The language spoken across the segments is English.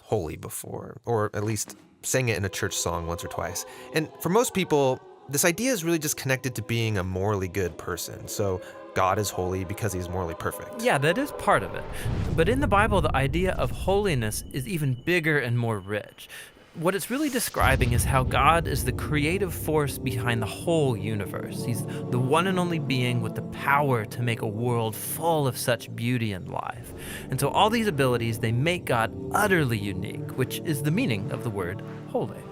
Holy before, or at least sang it in a church song once or twice. And for most people, this idea is really just connected to being a morally good person. So God is holy because he's morally perfect. Yeah, that is part of it. But in the Bible, the idea of holiness is even bigger and more rich. What it's really describing is how God is the creative force behind the whole universe. He's the one and only being with the power to make a world full of such beauty and life. And so all these abilities, they make God utterly unique, which is the meaning of the word holy.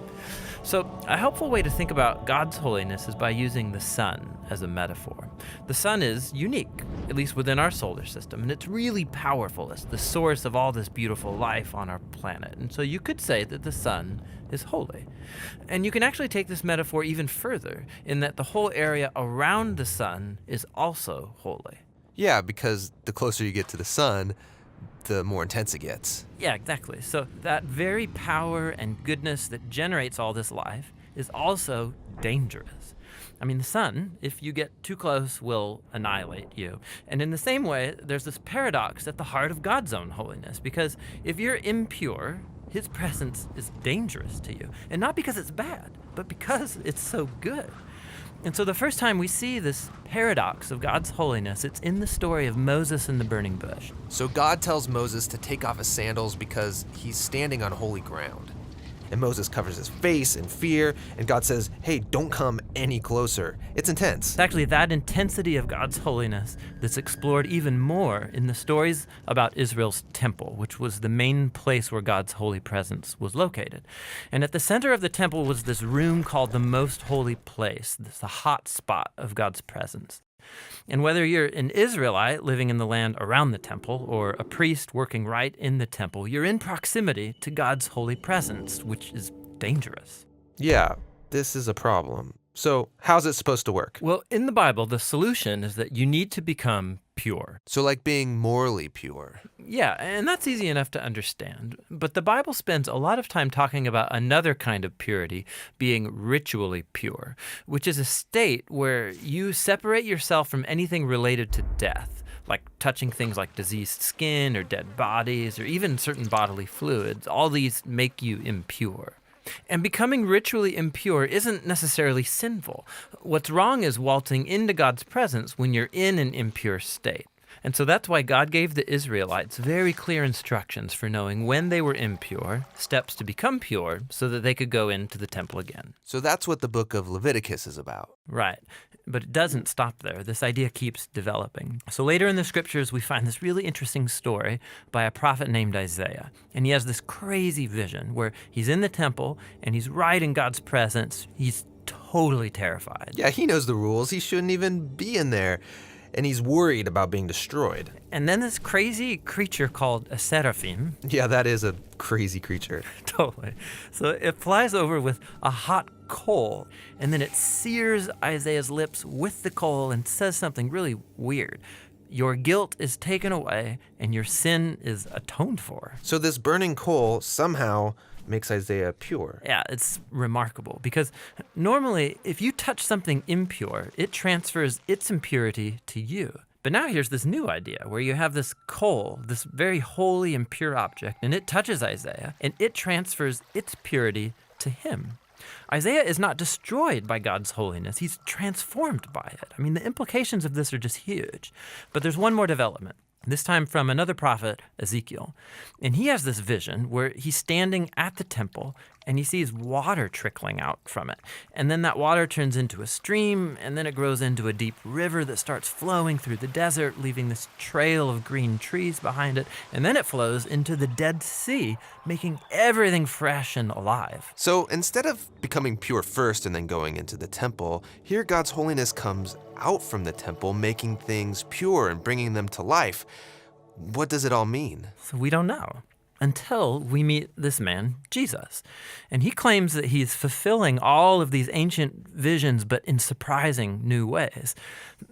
So a helpful way to think about God's holiness is by using the sun as a metaphor. The sun is unique, at least within our solar system, and it's really powerful. It's the source of all this beautiful life on our planet. And so you could say that the sun is holy. And you can actually take this metaphor even further in that the whole area around the sun is also holy. Yeah, because the closer you get to the sun, the more intense it gets. Yeah, exactly. So that very power and goodness that generates all this life is also dangerous. I mean, the sun, if you get too close, will annihilate you. And in the same way, there's this paradox at the heart of God's own holiness, because if you're impure, his presence is dangerous to you. And not because it's bad, but because it's so good. And so the first time we see this paradox of God's holiness, it's in the story of Moses and the burning bush. So God tells Moses to take off his sandals because he's standing on holy ground. And Moses covers his face in fear, and God says, hey, don't come any closer. It's intense. It's actually that intensity of God's holiness that's explored even more in the stories about Israel's temple, which was the main place where God's holy presence was located. And at the center of the temple was this room called the Most Holy Place, this the hot spot of God's presence. And whether you're an Israelite living in the land around the temple or a priest working right in the temple, you're in proximity to God's holy presence, which is dangerous. Yeah, this is a problem. So how's it supposed to work? Well, in the Bible, the solution is that you need to become pure. So like being morally pure. Yeah, and that's easy enough to understand. But the Bible spends a lot of time talking about another kind of purity, being ritually pure, which is a state where you separate yourself from anything related to death, like touching things like diseased skin or dead bodies or even certain bodily fluids. All these make you impure. And becoming ritually impure isn't necessarily sinful. What's wrong is waltzing into God's presence when you're in an impure state. And so that's why God gave the Israelites very clear instructions for knowing when they were impure, steps to become pure, so that they could go into the temple again. So that's what the book of Leviticus is about. Right. But it doesn't stop there. This idea keeps developing. So later in the scriptures, we find this really interesting story by a prophet named Isaiah. And he has this crazy vision where he's in the temple and he's right in God's presence. He's totally terrified. Yeah, he knows the rules. He shouldn't even be in there. And he's worried about being destroyed. And then this crazy creature called a seraphim. Yeah, that is a crazy creature. Totally. So it flies over with a hot coal, and then it sears Isaiah's lips with the coal and says something really weird. Your guilt is taken away, and your sin is atoned for. So this burning coal somehow makes Isaiah pure. Yeah, it's remarkable because normally if you touch something impure, it transfers its impurity to you. But now here's this new idea where you have this coal, this very holy and pure object, and it touches Isaiah, and it transfers its purity to him. Isaiah is not destroyed by God's holiness. He's transformed by it. I mean, the implications of this are just huge. But there's one more development. This time from another prophet, Ezekiel. And he has this vision where he's standing at the temple and he sees water trickling out from it. And then that water turns into a stream, and then it grows into a deep river that starts flowing through the desert, leaving this trail of green trees behind it. And then it flows into the Dead Sea, making everything fresh and alive. So instead of becoming pure first and then going into the temple, here God's holiness comes out from the temple, making things pure and bringing them to life. What does it all mean? So we don't know until we meet this man, Jesus. And he claims that he's fulfilling all of these ancient visions, but in surprising new ways.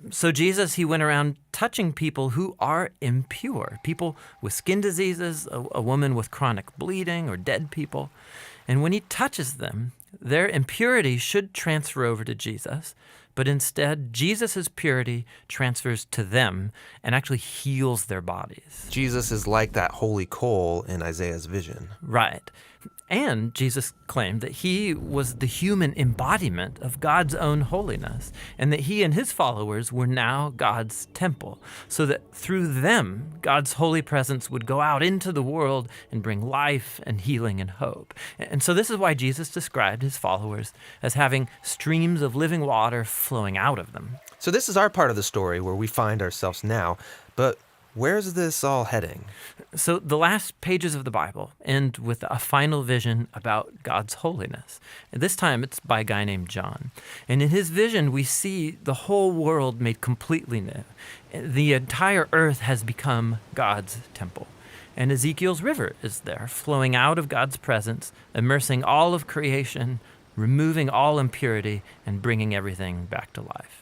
So Jesus, he went around touching people who are impure, people with skin diseases, a woman with chronic bleeding, or dead people. And when he touches them, their impurity should transfer over to Jesus, but instead, Jesus' purity transfers to them and actually heals their bodies. Jesus is like that holy coal in Isaiah's vision. Right. And Jesus claimed that he was the human embodiment of God's own holiness, and that he and his followers were now God's temple, so that through them, God's holy presence would go out into the world and bring life and healing and hope. And so this is why Jesus described his followers as having streams of living water flowing out of them. So this is our part of the story where we find ourselves now, but where's this all heading? So the last pages of the Bible end with a final vision about God's holiness. And this time it's by a guy named John. And in his vision, we see the whole world made completely new. The entire earth has become God's temple. And Ezekiel's river is there, flowing out of God's presence, immersing all of creation, removing all impurity, and bringing everything back to life.